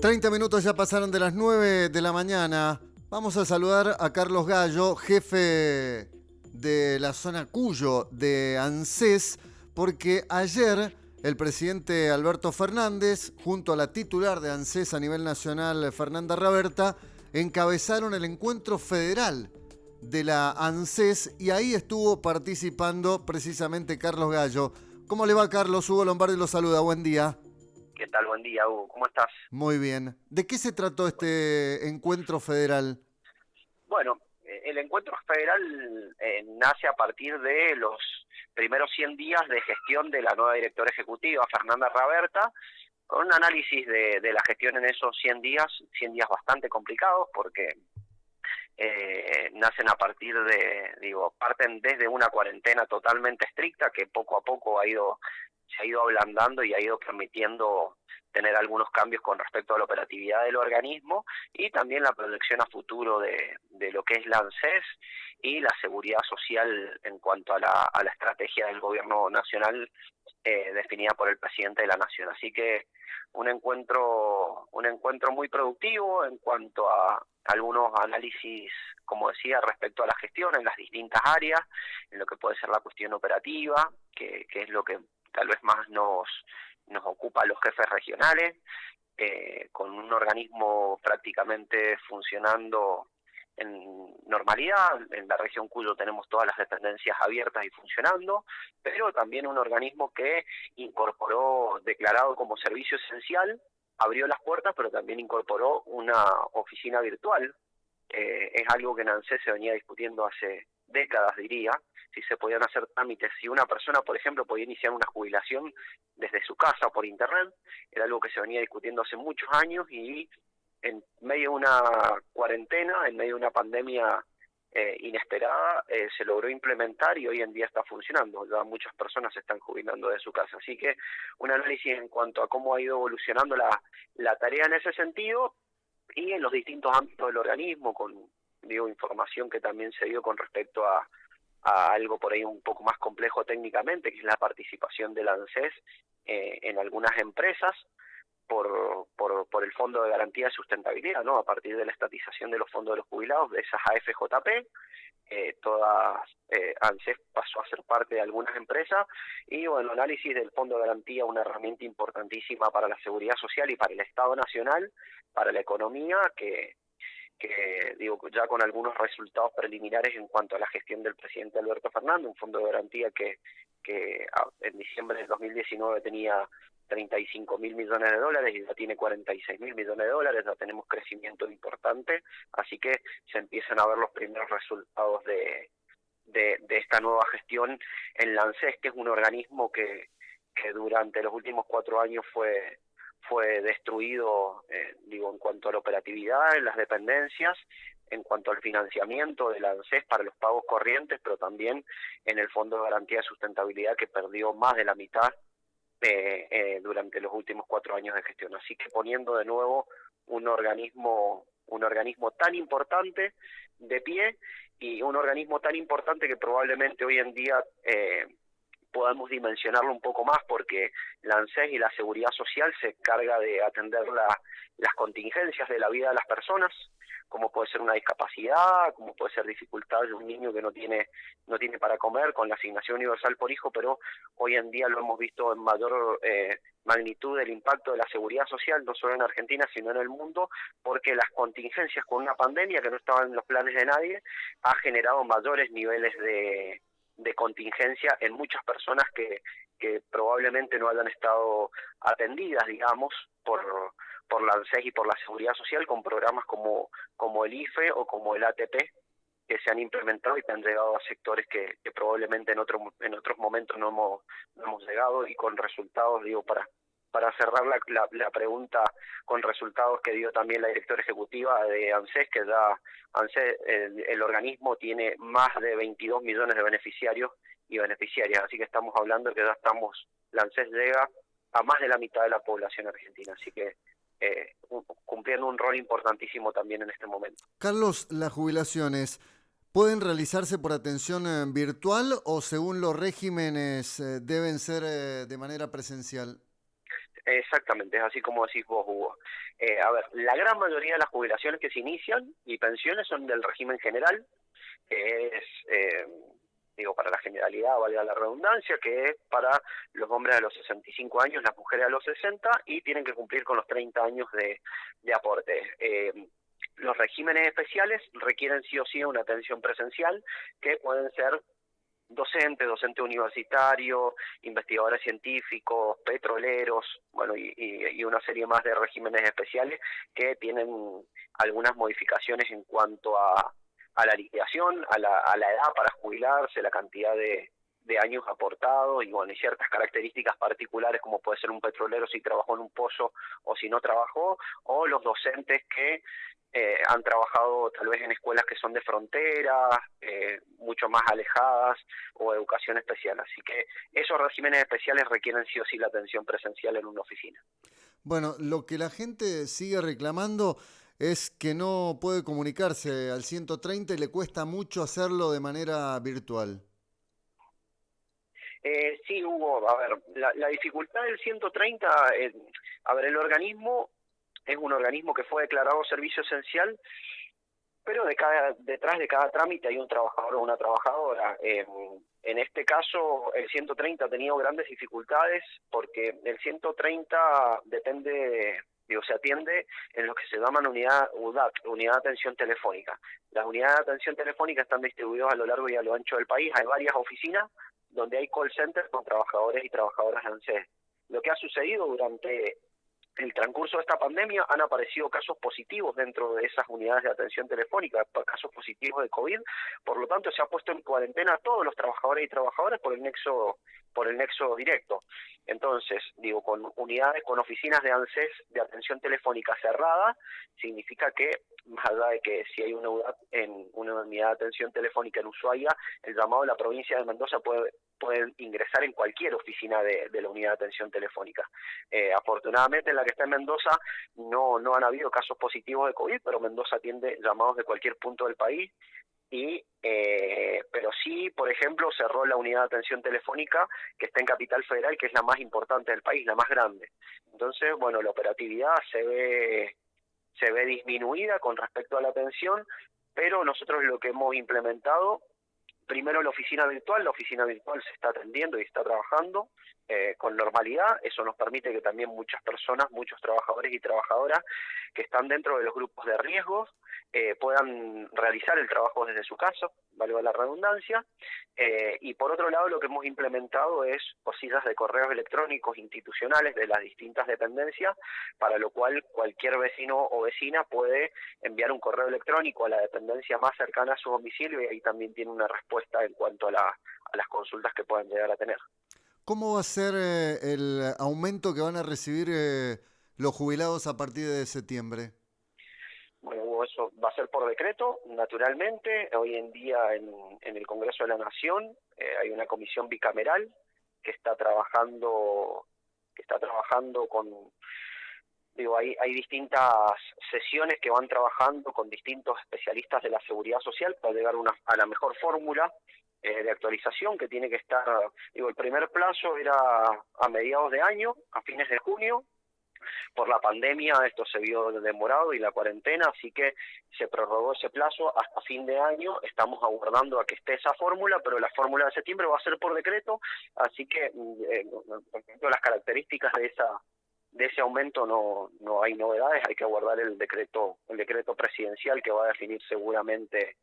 30 minutos ya pasaron de las 9 de la mañana. Vamos a saludar a Carlos Gallo, jefe de la zona Cuyo de ANSES, porque ayer el presidente Alberto Fernández, junto a la titular de ANSES a nivel nacional, Fernanda Raberta, encabezaron el encuentro federal de la ANSES y ahí estuvo participando precisamente Carlos Gallo. ¿Cómo le va, Carlos? Hugo Lombardi lo saluda. Buen día. ¿Qué tal? Buen día, Hugo. ¿Cómo estás? Muy bien. ¿De qué se trató este encuentro federal? Bueno, el encuentro federal nace a partir de los primeros 100 días de gestión de la nueva directora ejecutiva, Fernanda Raberta, con un análisis de la gestión en esos 100 días bastante complicados porque nacen a partir parten desde una cuarentena totalmente estricta que poco a poco se ha ido ablandando y ha ido permitiendo tener algunos cambios con respecto a la operatividad del organismo y también la proyección a futuro de lo que es la ANSES y la seguridad social en cuanto a la estrategia del gobierno nacional definida por el presidente de la Nación. Así que un encuentro muy productivo en cuanto a algunos análisis, como decía, respecto a la gestión en las distintas áreas, en lo que puede ser la cuestión operativa, que es lo que tal vez más nos ocupa a los jefes regionales, con un organismo prácticamente funcionando en normalidad. En la región Cuyo tenemos todas las dependencias abiertas y funcionando, pero también un organismo que incorporó, declarado como servicio esencial, abrió las puertas, pero también incorporó una oficina virtual. Es algo que en ANSES se venía discutiendo hace décadas, diría, si se podían hacer trámites, si una persona, por ejemplo, podía iniciar una jubilación desde su casa por internet. Era algo que se venía discutiendo hace muchos años y en medio de una cuarentena, en medio de una pandemia inesperada, se logró implementar y hoy en día está funcionando. Ya muchas personas se están jubilando de su casa. Así que un análisis en cuanto a cómo ha ido evolucionando la tarea en ese sentido y en los distintos ámbitos del organismo, con información que también se dio con respecto a algo por ahí un poco más complejo técnicamente, que es la participación del ANSES en algunas empresas por el Fondo de Garantía de Sustentabilidad, ¿no? A partir de la estatización de los fondos de los jubilados, de esas AFJP, ANSES pasó a ser parte de algunas empresas y bueno, el análisis del Fondo de Garantía, una herramienta importantísima para la seguridad social y para el Estado Nacional, para la economía, que ya con algunos resultados preliminares en cuanto a la gestión del presidente Alberto Fernández, un fondo de garantía que en diciembre del 2019 tenía 35.000 millones de dólares y ya tiene 46.000 millones de dólares, ya tenemos crecimiento importante, así que se empiezan a ver los primeros resultados de esta nueva gestión en la ANSES, que es un organismo que durante los últimos 4 años fue destruido, en cuanto a la operatividad en las dependencias, en cuanto al financiamiento del ANSES para los pagos corrientes, pero también en el Fondo de Garantía de Sustentabilidad, que perdió más de la mitad durante los últimos 4 años de gestión. Así que poniendo de nuevo un organismo tan importante de pie y un organismo tan importante que probablemente hoy en día podamos dimensionarlo un poco más, porque la ANSES y la seguridad social se encarga de atender las contingencias de la vida de las personas, como puede ser una discapacidad, como puede ser dificultad de un niño que no tiene para comer, con la asignación universal por hijo, pero hoy en día lo hemos visto en mayor magnitud el impacto de la seguridad social, no solo en Argentina, sino en el mundo, porque las contingencias con una pandemia que no estaba en los planes de nadie, ha generado mayores niveles de contingencia en muchas personas que probablemente no hayan estado atendidas, digamos, por la ANSES y por la Seguridad Social, con programas como el IFE o como el ATP, que se han implementado y que han llegado a sectores que probablemente en otros momentos no hemos llegado, y con resultados, para cerrar la pregunta, con resultados que dio también la directora ejecutiva de ANSES, que ya ANSES, el organismo, tiene más de 22 millones de beneficiarios y beneficiarias, así que estamos hablando de que la ANSES llega a más de la mitad de la población argentina, así que cumpliendo un rol importantísimo también en este momento. Carlos, las jubilaciones pueden realizarse por atención virtual o según los regímenes deben ser de manera presencial. Exactamente, es así como decís vos, Hugo. A ver, la gran mayoría de las jubilaciones que se inician y pensiones son del régimen general, que es, para la generalidad, valga la redundancia, que es para los hombres a los 65 años, las mujeres a los 60, y tienen que cumplir con los 30 años de aporte. Los regímenes especiales requieren sí o sí una atención presencial, que pueden ser docente universitario, investigadores científicos, petroleros, bueno, y una serie más de regímenes especiales que tienen algunas modificaciones en cuanto a la liquidación, a la edad para jubilarse, la cantidad de años aportados y bueno, y ciertas características particulares como puede ser un petrolero si trabajó en un pozo o si no trabajó, o los docentes que han trabajado tal vez en escuelas que son de frontera, mucho más alejadas, o educación especial. Así que esos regímenes especiales requieren sí o sí la atención presencial en una oficina. Bueno, lo que la gente sigue reclamando es que no puede comunicarse al 130 y le cuesta mucho hacerlo de manera virtual. Sí, Hugo, a ver, la dificultad del 130, a ver, el organismo es un organismo que fue declarado servicio esencial, pero detrás de cada trámite hay un trabajador o una trabajadora. En este caso, el 130 ha tenido grandes dificultades porque el 130 se atiende en lo que se llaman unidad UDAT, unidad de atención telefónica. Las unidades de atención telefónica están distribuidas a lo largo y a lo ancho del país. Hay varias oficinas donde hay call centers con trabajadores y trabajadoras de ANSES. Lo que ha sucedido durante el transcurso de esta pandemia han aparecido casos positivos dentro de esas unidades de atención telefónica, casos positivos de COVID, por lo tanto se ha puesto en cuarentena a todos los trabajadores y trabajadoras por el nexo directo. Entonces, con oficinas de ANSES de atención telefónica cerrada, significa que, más allá de que si hay una unidad de atención telefónica en Ushuaia, el llamado de la provincia de Mendoza puede ingresar en cualquier oficina de la unidad de atención telefónica. Afortunadamente en la que está en Mendoza no han habido casos positivos de COVID, pero Mendoza atiende llamados de cualquier punto del país, pero sí, por ejemplo, cerró la unidad de atención telefónica que está en Capital Federal, que es la más importante del país, la más grande. Entonces, bueno, la operatividad se ve disminuida con respecto a la atención, pero nosotros lo que hemos implementado, primero la oficina virtual se está atendiendo y está trabajando con normalidad. Eso nos permite que también muchas personas, muchos trabajadores y trabajadoras que están dentro de los grupos de riesgos puedan realizar el trabajo desde su casa, valga la redundancia. Y por otro lado, lo que hemos implementado es cosillas de correos electrónicos institucionales de las distintas dependencias, para lo cual cualquier vecino o vecina puede enviar un correo electrónico a la dependencia más cercana a su domicilio y ahí también tiene una respuesta en cuanto a las consultas que puedan llegar a tener. ¿Cómo va a ser el aumento que van a recibir los jubilados a partir de septiembre? Bueno, eso va a ser por decreto, naturalmente. Hoy en día en el Congreso de la Nación hay una comisión bicameral que está trabajando con, hay distintas sesiones que van trabajando con distintos especialistas de la seguridad social para llegar a la mejor fórmula de actualización que tiene que estar. El primer plazo era a mediados de año, a fines de junio. Por la pandemia esto se vio demorado y la cuarentena, así que se prorrogó ese plazo hasta fin de año. Estamos aguardando a que esté esa fórmula, pero la fórmula de septiembre va a ser por decreto, así que respecto a las características de ese aumento no hay novedades. Hay que aguardar el decreto presidencial que va a definir seguramente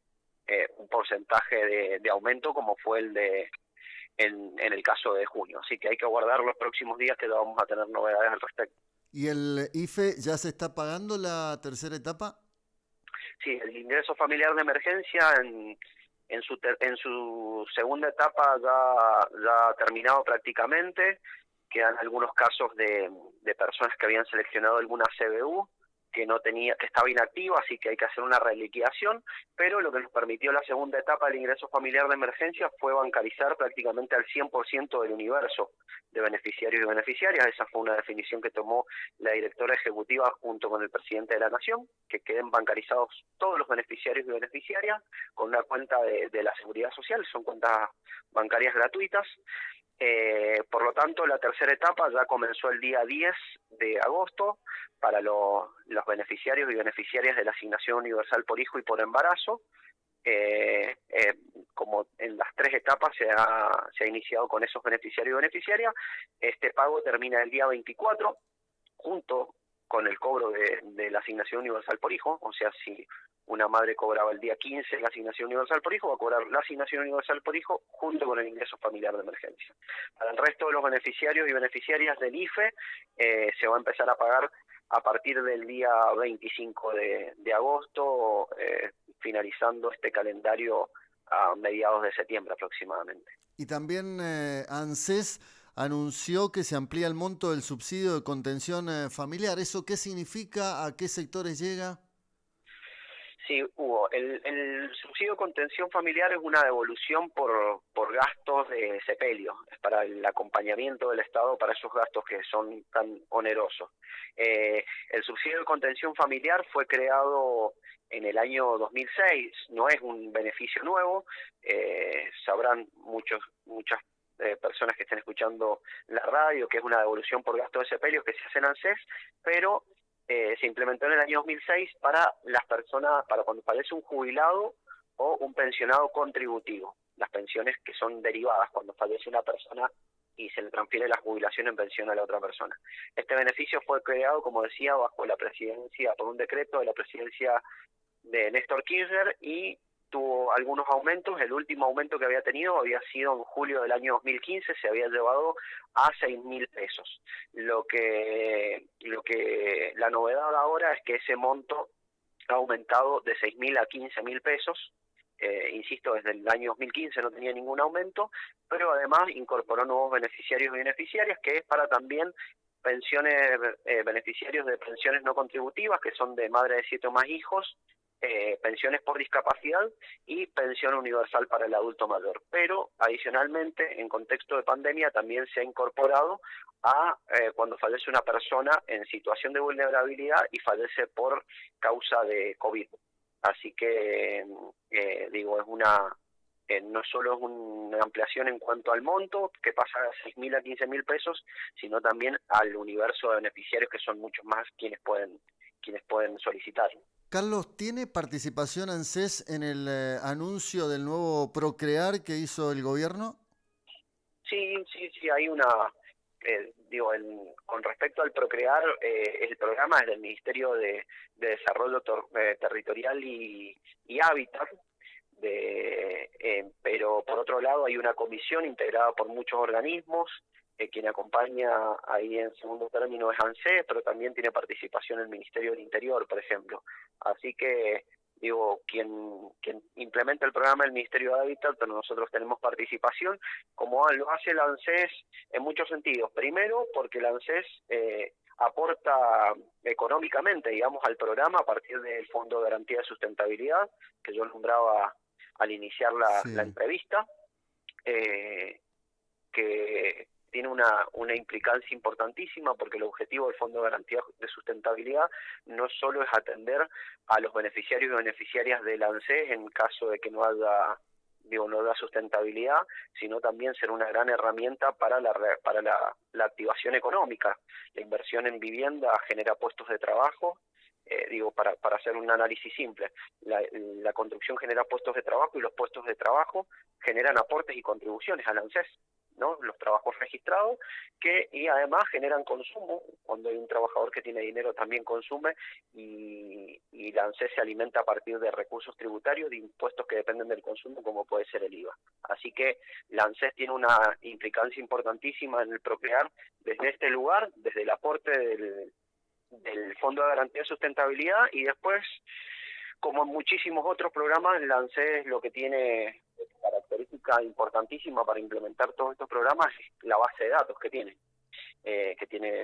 un porcentaje de aumento como fue en el caso de junio, así que hay que aguardar los próximos días que ya vamos a tener novedades al respecto. ¿Y el IFE ya se está pagando la tercera etapa? Sí, el ingreso familiar de emergencia en su segunda etapa ya ha terminado prácticamente. Quedan algunos casos de personas que habían seleccionado alguna CBU que estaba inactiva, así que hay que hacer una reliquidación, pero lo que nos permitió la segunda etapa del ingreso familiar de emergencia fue bancarizar prácticamente al 100% del universo de beneficiarios y beneficiarias. Esa fue una definición que tomó la directora ejecutiva junto con el presidente de la Nación, que queden bancarizados todos los beneficiarios y beneficiarias con una cuenta de la Seguridad Social. Son cuentas bancarias gratuitas. Por lo tanto, la tercera etapa ya comenzó el día 10 de agosto para los beneficiarios y beneficiarias de la asignación universal por hijo y por embarazo. Eh, eh, como en las tres etapas se ha iniciado con esos beneficiarios y beneficiarias, este pago termina el día 24, junto con el cobro de la asignación universal por hijo. O sea, si una madre cobraba el día 15 la asignación universal por hijo, va a cobrar la asignación universal por hijo junto con el ingreso familiar de emergencia. Para el resto de los beneficiarios y beneficiarias del IFE, se va a empezar a pagar a partir del día 25 de agosto, finalizando este calendario a mediados de septiembre aproximadamente. Y también ANSES anunció que se amplía el monto del subsidio de contención familiar. ¿Eso qué significa? ¿A qué sectores llega? Sí, Hugo, el subsidio de contención familiar es una devolución por gastos de sepelio, es para el acompañamiento del Estado para esos gastos que son tan onerosos. El subsidio de contención familiar fue creado en el año 2006, no es un beneficio nuevo, sabrán muchas personas que estén escuchando la radio que es una devolución por gastos de sepelio que se hace en ANSES, pero se implementó en el año 2006 para las personas, para cuando fallece un jubilado o un pensionado contributivo, las pensiones que son derivadas cuando fallece una persona y se le transfiere la jubilación en pensión a la otra persona. Este beneficio fue creado, como decía, bajo la presidencia, por un decreto de la presidencia de Néstor Kirchner, y tuvo algunos aumentos. El último aumento que había tenido había sido en julio del año 2015, se había llevado a 6.000 pesos. Lo que la novedad ahora es que ese monto ha aumentado de 6.000 a 15.000 pesos. Insisto, desde el año 2015 no tenía ningún aumento, pero además incorporó nuevos beneficiarios y beneficiarias, que es para también pensiones, beneficiarios de pensiones no contributivas, que son de madre de 7 o más hijos, pensiones por discapacidad y pensión universal para el adulto mayor. Pero adicionalmente, en contexto de pandemia, también se ha incorporado a cuando fallece una persona en situación de vulnerabilidad y fallece por causa de COVID. Así que, digo, es no solo es una ampliación en cuanto al monto, que pasa de 6.000 a 15.000 pesos, sino también al universo de beneficiarios, que son muchos más quienes pueden solicitar. Carlos, ¿tiene participación ANSES en el anuncio del nuevo Procrear que hizo el gobierno? Sí, hay una, con respecto al Procrear, el programa es del Ministerio de Desarrollo Territorial y Hábitat, pero por otro lado hay una comisión integrada por muchos organismos. Quien acompaña ahí en segundo término es ANSES, pero también tiene participación el Ministerio del Interior, por ejemplo. Así que, digo, quien implementa el programa del Ministerio de Hábitat, pero nosotros tenemos participación, como lo hace el ANSES en muchos sentidos. Primero, porque el ANSES aporta económicamente, digamos, al programa a partir del Fondo de Garantía de Sustentabilidad, que yo nombraba al iniciar la Sí. entrevista, que tiene una implicancia importantísima, porque el objetivo del Fondo de Garantía de Sustentabilidad no solo es atender a los beneficiarios y beneficiarias del ANSES en caso de que no haya sustentabilidad, sino también ser una gran herramienta para la activación económica. La inversión en vivienda genera puestos de trabajo. Para hacer un análisis simple, la construcción genera puestos de trabajo, y los puestos de trabajo generan aportes y contribuciones al ANSES, ¿no? Los trabajos registrados, y además generan consumo. Cuando hay un trabajador que tiene dinero también consume, y la ANSES se alimenta a partir de recursos tributarios, de impuestos que dependen del consumo, como puede ser el IVA. Así que la ANSES tiene una implicancia importantísima en el Procrear desde este lugar, desde el aporte del Fondo de Garantía de Sustentabilidad, y después, como en muchísimos otros programas, la ANSES lo que tiene característica importantísima para implementar todos estos programas es la base de datos que tiene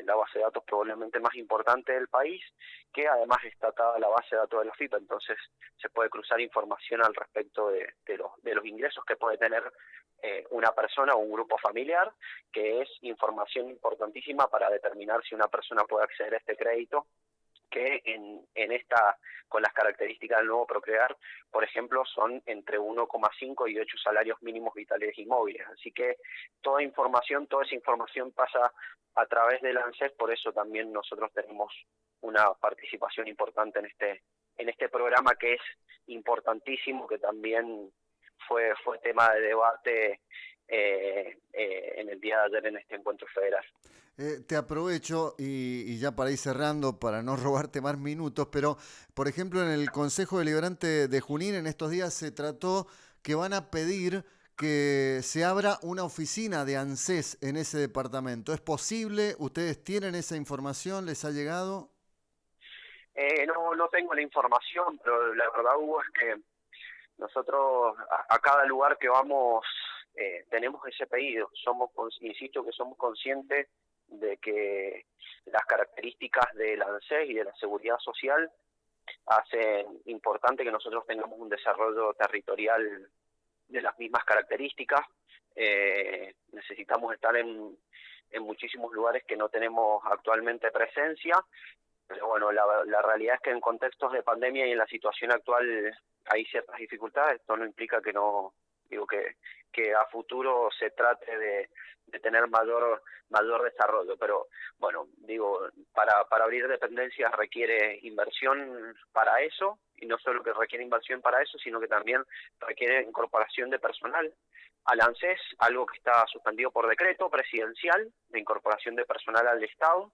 la base de datos probablemente más importante del país, que además está atada a la base de datos de la FIPA. Entonces se puede cruzar información al respecto de los ingresos que puede tener una persona o un grupo familiar, que es información importantísima para determinar si una persona puede acceder a este crédito que en esta, con las características del nuevo Procrear, por ejemplo, son entre 1,5 y 8 salarios mínimos vitales y móviles. Así que toda esa información pasa a través del ANSES, por eso también nosotros tenemos una participación importante en este programa, que es importantísimo, que también fue tema de debate en el día de ayer en este encuentro federal. Te aprovecho y ya para ir cerrando, para no robarte más minutos, pero por ejemplo en el Consejo Deliberante de Junín en estos días se trató que van a pedir que se abra una oficina de ANSES en ese departamento. ¿Es posible? ¿Ustedes tienen esa información? ¿Les ha llegado? No tengo la información, pero la verdad, Hugo, es que nosotros a cada lugar que vamos tenemos ese pedido. Insisto que somos conscientes de que las características del ANSES y de la seguridad social hacen importante que nosotros tengamos un desarrollo territorial de las mismas características. Necesitamos estar en muchísimos lugares que no tenemos actualmente presencia, pero bueno, la realidad es que en contextos de pandemia y en la situación actual hay ciertas dificultades. Esto no implica que no, digo que a futuro se trate de tener mayor desarrollo, pero bueno, digo, para abrir dependencias requiere inversión para eso, y no solo que requiere inversión para eso, sino que también requiere incorporación de personal al ANSES, algo que está suspendido por decreto presidencial de incorporación de personal al Estado,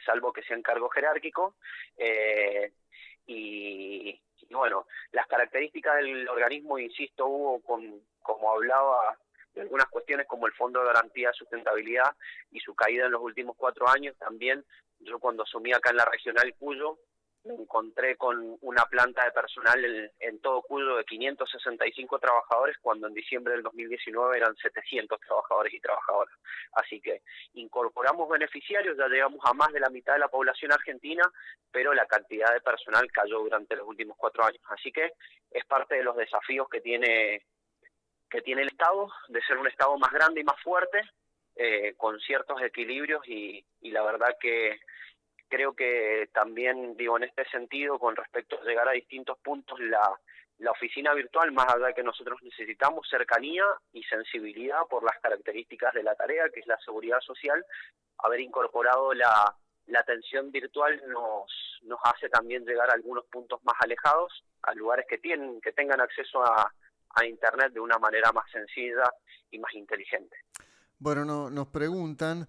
salvo que sea en cargo jerárquico, y bueno, las características del organismo, insisto, Hugo, como hablaba de algunas cuestiones como el Fondo de Garantía de Sustentabilidad y su caída en los últimos 4 años, también yo cuando asumí acá en la Regional Cuyo, me encontré con una planta de personal en todo Cuyo de 565 trabajadores, cuando en diciembre del 2019 eran 700 trabajadores y trabajadoras. Así que incorporamos beneficiarios, ya llegamos a más de la mitad de la población argentina, pero la cantidad de personal cayó durante los últimos 4 años. Así que es parte de los desafíos que tiene el Estado, de ser un Estado más grande y más fuerte, con ciertos equilibrios, y la verdad que creo que también, digo, en este sentido, con respecto a llegar a distintos puntos, la oficina virtual, más allá de que nosotros necesitamos cercanía y sensibilidad por las características de la tarea, que es la seguridad social, haber incorporado la atención virtual nos hace también llegar a algunos puntos más alejados, a lugares que tengan acceso a Internet de una manera más sencilla y más inteligente. Bueno, nos preguntan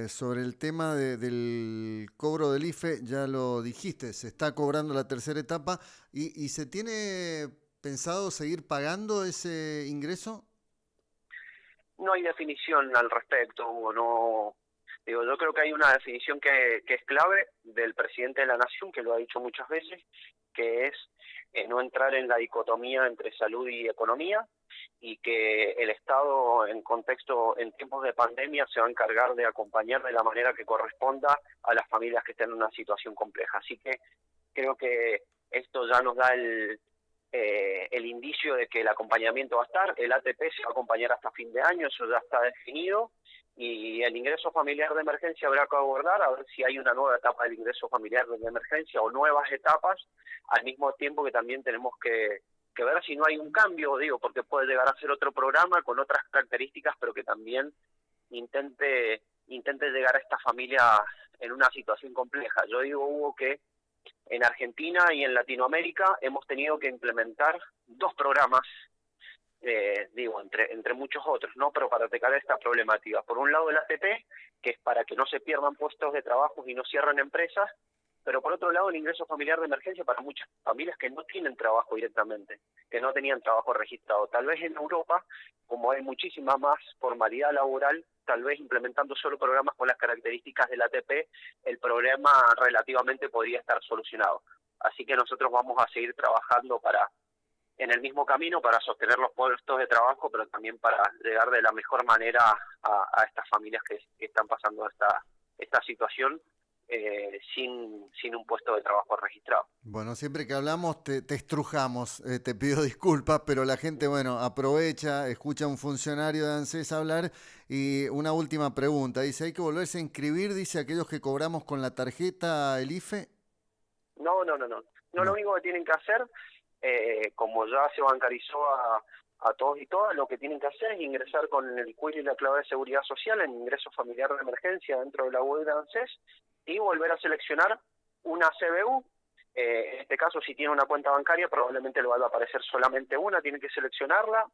sobre el tema del cobro del IFE, ya lo dijiste, se está cobrando la tercera etapa y ¿se tiene pensado seguir pagando ese ingreso? No hay definición al respecto, Hugo, no. Digo, yo creo que hay una definición que es clave del presidente de la Nación, que lo ha dicho muchas veces, que es no entrar en la dicotomía entre salud y economía, y que el Estado en tiempos de pandemia se va a encargar de acompañar de la manera que corresponda a las familias que estén en una situación compleja. Así que creo que esto ya nos da el indicio de que el acompañamiento va a estar. El ATP se va a acompañar hasta fin de año, eso ya está definido, y el ingreso familiar de emergencia habrá que abordar a ver si hay una nueva etapa del ingreso familiar de emergencia o nuevas etapas, al mismo tiempo que también tenemos que ver si no hay un cambio, digo, porque puede llegar a ser otro programa con otras características, pero que también intente llegar a estas familias en una situación compleja. Yo digo, Hugo, que en Argentina y en Latinoamérica hemos tenido que implementar 2 programas, digo, entre muchos otros, ¿no? Pero para atacar esta problemática. Por un lado el ATP, que es para que no se pierdan puestos de trabajo y no cierren empresas, pero por otro lado el ingreso familiar de emergencia para muchas familias que no tienen trabajo directamente, que no tenían trabajo registrado. Tal vez en Europa, como hay muchísima más formalidad laboral, tal vez implementando solo programas con las características del ATP, el problema relativamente podría estar solucionado. Así que nosotros vamos a seguir trabajando en el mismo camino para sostener los puestos de trabajo, pero también para llegar de la mejor manera a estas familias que están pasando esta situación, sin un puesto de trabajo registrado. Bueno, siempre que hablamos te estrujamos, te pido disculpas, pero la gente, bueno, aprovecha, escucha a un funcionario de ANSES hablar y una última pregunta. Dice, ¿hay que volverse a inscribir? Dice, aquellos que cobramos con la tarjeta, el IFE. No, no, no, no. No, lo No. único que tienen que hacer, como ya se bancarizó a todos y todas, lo que tienen que hacer es ingresar con el CUIR y la clave de seguridad social en ingreso familiar de emergencia dentro de la web de ANSES y volver a seleccionar una CBU. En este caso, si tiene una cuenta bancaria, probablemente le va a aparecer solamente una, tiene que seleccionarla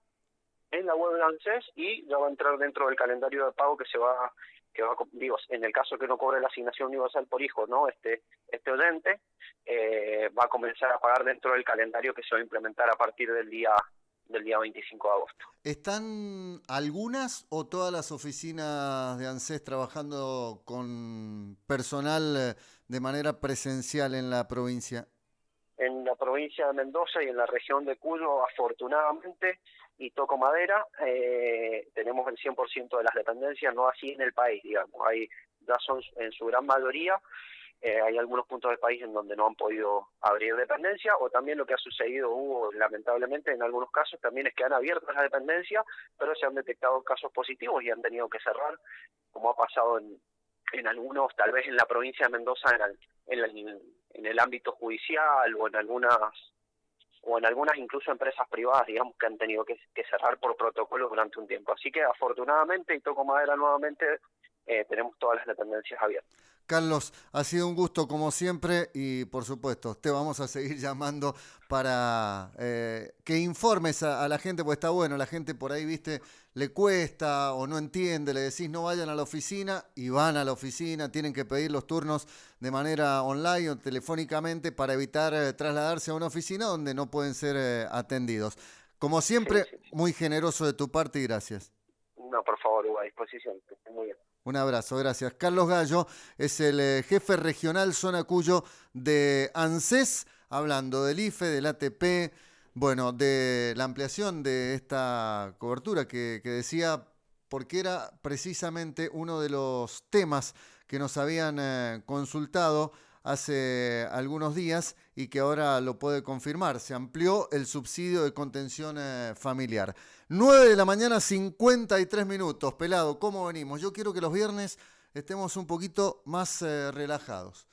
en la web de ANSES y ya va a entrar dentro del calendario de pago digo, en el caso que no cobre la asignación universal por hijo, ¿no? Este oyente va a comenzar a pagar dentro del calendario que se va a implementar a partir del día 25 de agosto. ¿Están algunas o todas las oficinas de ANSES trabajando con personal de manera presencial en la provincia? En la provincia de Mendoza y en la región de Cuyo, afortunadamente, y toco madera, tenemos el 100% de las dependencias, no así en el país, digamos. Ya son en su gran mayoría. Hay algunos puntos del país en donde no han podido abrir dependencia, o también lo que ha sucedido, lamentablemente en algunos casos también es que han abierto las dependencias, pero se han detectado casos positivos y han tenido que cerrar, como ha pasado en algunos, tal vez en la provincia de Mendoza, en el ámbito judicial o en algunas incluso empresas privadas, digamos, que han tenido que cerrar por protocolo durante un tiempo. Así que afortunadamente, y toco madera nuevamente, tenemos todas las dependencias abiertas. Carlos, ha sido un gusto como siempre y por supuesto te vamos a seguir llamando para que informes a la gente, porque está bueno, la gente por ahí, viste, le cuesta o no entiende, le decís no vayan a la oficina y van a la oficina, tienen que pedir los turnos de manera online o telefónicamente para evitar trasladarse a una oficina donde no pueden ser atendidos. Como Sí, siempre, sí, sí. muy generoso de tu parte y gracias. No, por favor, Hugo, a disposición. Que esté muy bien. Un abrazo, gracias. Carlos Gallo es el jefe regional Zona Cuyo de ANSES, hablando del IFE, del ATP, bueno, de la ampliación de esta cobertura que decía, porque era precisamente uno de los temas que nos habían consultado hace algunos días y que ahora lo puede confirmar. Se amplió el subsidio de contención familiar. 9 de la mañana, 53 minutos. Pelado, ¿cómo venimos? Yo quiero que los viernes estemos un poquito más relajados,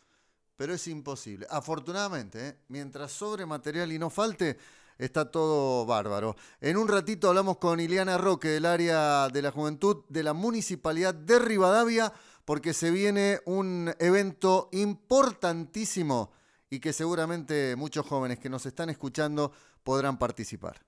pero es imposible. Afortunadamente, mientras sobre material y no falte, está todo bárbaro. En un ratito hablamos con Ileana Roque del área de la juventud de la Municipalidad de Rivadavia, porque se viene un evento importantísimo y que seguramente muchos jóvenes que nos están escuchando podrán participar.